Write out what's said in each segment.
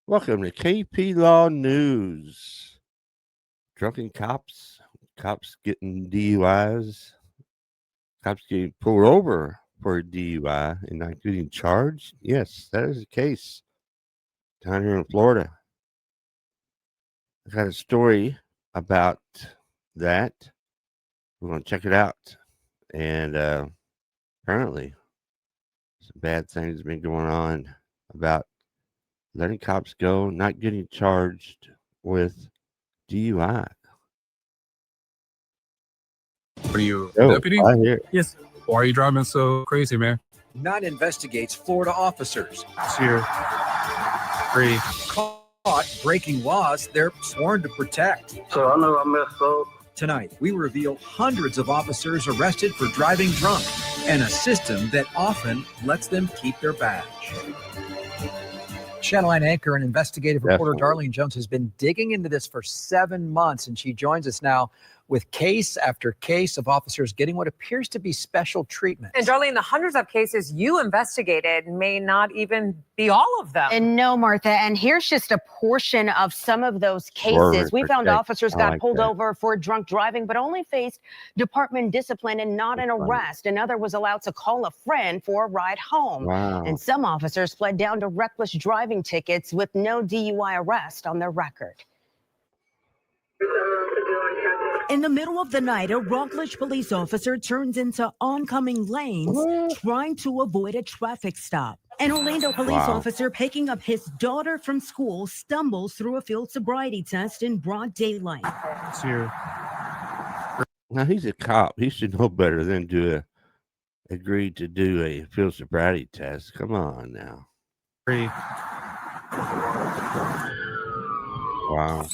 Welcome to KP Law News. Drunken cops getting DUIs, cops getting pulled over for a DUI and not getting charged. Yes, that is the case down here in Florida. I got a story about that. We're going to check it out. And apparently, some bad things have been going on about letting cops go, not getting charged with DUI. Are you a deputy? I hear. Yes. Why are you driving so crazy, man? 9 investigates Florida officers. It's here. 3. Caught breaking laws they're sworn to protect. So I know I messed up. Tonight, we reveal hundreds of officers arrested for driving drunk and a system that often lets them keep their badge. Channel 9 anchor and investigative reporter Darlene Jones has been digging into this for 7 months, and she joins us now with case after case of officers getting what appears to be special treatment. And Darlene, the hundreds of cases you investigated may not even be all of them. And no, Martha, and here's just a portion of some of those cases. We found officers got pulled over for drunk driving, but only faced department discipline and not an arrest. Another was allowed to call a friend for a ride home. Wow. And some officers pled down to reckless driving tickets with no DUI arrest on their record. In the middle of the night, a Rockledge police officer turns into oncoming lanes trying to avoid a traffic stop. An Orlando police officer picking up his daughter from school stumbles through a field sobriety test in broad daylight. It's here. Now, he's a cop. He should know better than to agree to do a field sobriety test. Come on now. 3. Wow.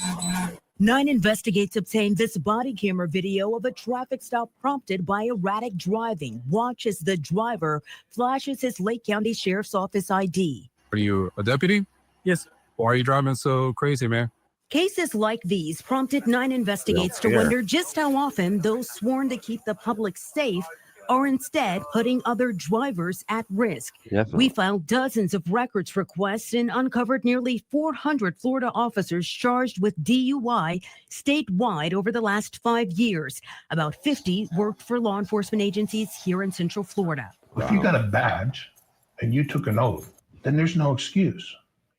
9 investigates obtained this body camera video of a traffic stop prompted by erratic driving. Watch as the driver flashes his Lake County Sheriff's Office ID. Are you a deputy? Yes. Why are you driving so crazy, man? Cases like these prompted 9 investigates to wonder just how often those sworn to keep the public safe are instead putting other drivers at risk. Definitely. We filed dozens of records requests and uncovered nearly 400 Florida officers charged with DUI statewide over the last 5 years. About 50 worked for law enforcement agencies here in Central Florida. If you got a badge and you took an oath, then there's no excuse.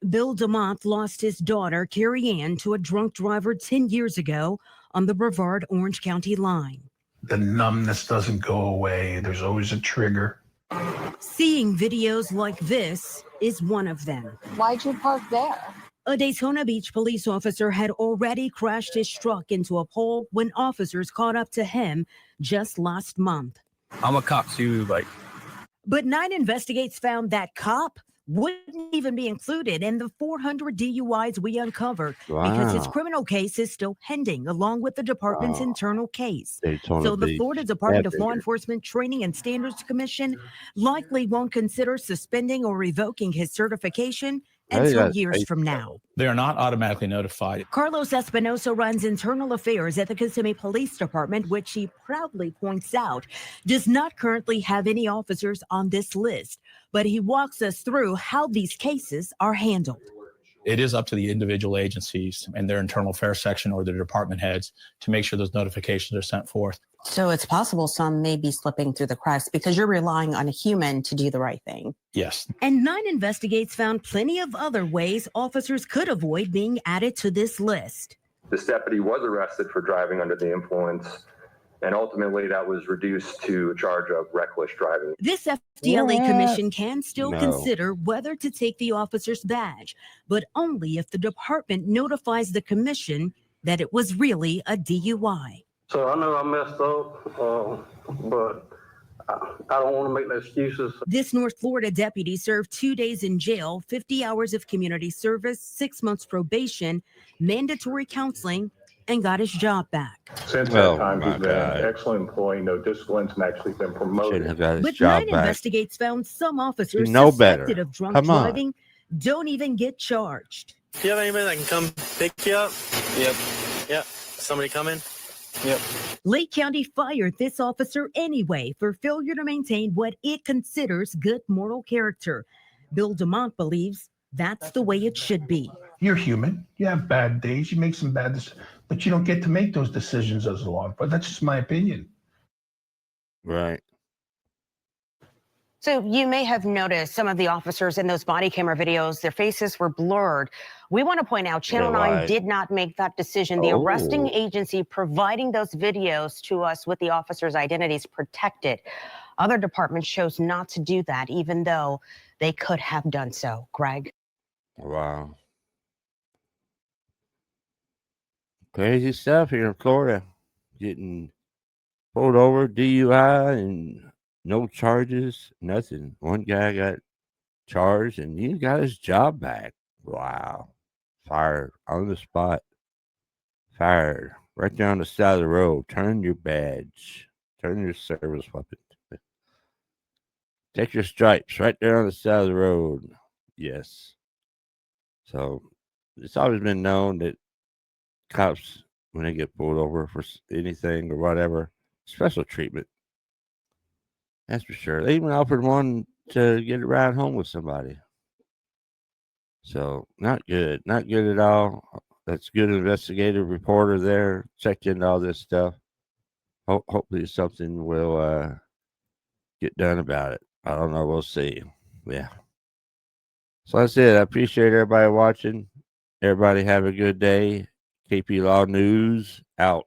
Bill DeMont lost his daughter, Carrie Ann, to a drunk driver 10 years ago on the Brevard-Orange County line. The numbness doesn't go away. There's always a trigger. Seeing videos like this is one of them. Why'd you park there? A Daytona Beach police officer had already crashed his truck into a pole when officers caught up to him just last month. I'm a cop too, But 9 investigates found that cop wouldn't even be included in the 400 DUIs we uncovered because his criminal case is still pending, along with the department's internal case. So the Florida Department of Law Enforcement Training and Standards Commission likely won't consider suspending or revoking his certification until years from now. They are not automatically notified. Carlos Espinosa runs internal affairs at the Kissimmee Police Department, which he proudly points out does not currently have any officers on this list. But he walks us through how these cases are handled. It is up to the individual agencies and their internal affairs section or their department heads to make sure those notifications are sent forth. So it's possible some may be slipping through the cracks because you're relying on a human to do the right thing. Yes. And 9 investigates found plenty of other ways officers could avoid being added to this list. This deputy was arrested for driving under the influence, and ultimately that was reduced to a charge of reckless driving. This FDLA commission can still consider whether to take the officer's badge, but only if the department notifies the commission that it was really a DUI. So I know I messed up, but I don't want to make no excuses. This North Florida deputy served 2 days in jail, 50 hours of community service, 6 months probation, mandatory counseling, and got his job back. Since that time, he's been an excellent employee, no disciplines, and actually been promoted. But 9 investigates found some officers suspected of drunk driving don't even get charged. Do you have anybody that can come pick you up? Yep. Yep. Somebody coming? Yep. Lake County fired this officer anyway for failure to maintain what it considers good moral character. Bill DeMont believes that's the way it should be. You're human. You have bad days. You make some bad decisions, but you don't get to make those decisions as a law. But that's just my opinion. Right. So you may have noticed some of the officers in those body camera videos, their faces were blurred. We want to point out Channel 9 did not make that decision. The arresting agency providing those videos to us with the officers' identities protected. Other departments chose not to do that, even though they could have done so. Greg? Wow. Crazy stuff here in Florida. Getting pulled over, DUI, and no charges, nothing. One guy got charged and he got his job back. Wow. Fired on the spot. Fired right down the side of the road. Turn your badge. Turn your service weapon. Take your stripes right there on the side of the road. Yes. So it's always been known that cops, when they get pulled over for anything or whatever, special treatment. That's for sure. They even offered one to get a ride home with somebody. So not good. Not good at all. That's good investigative reporter there. Checked into all this stuff. Hopefully something will get done about it. I don't know. We'll see. Yeah. So that's it. I appreciate everybody watching. Everybody have a good day. KP Law News out.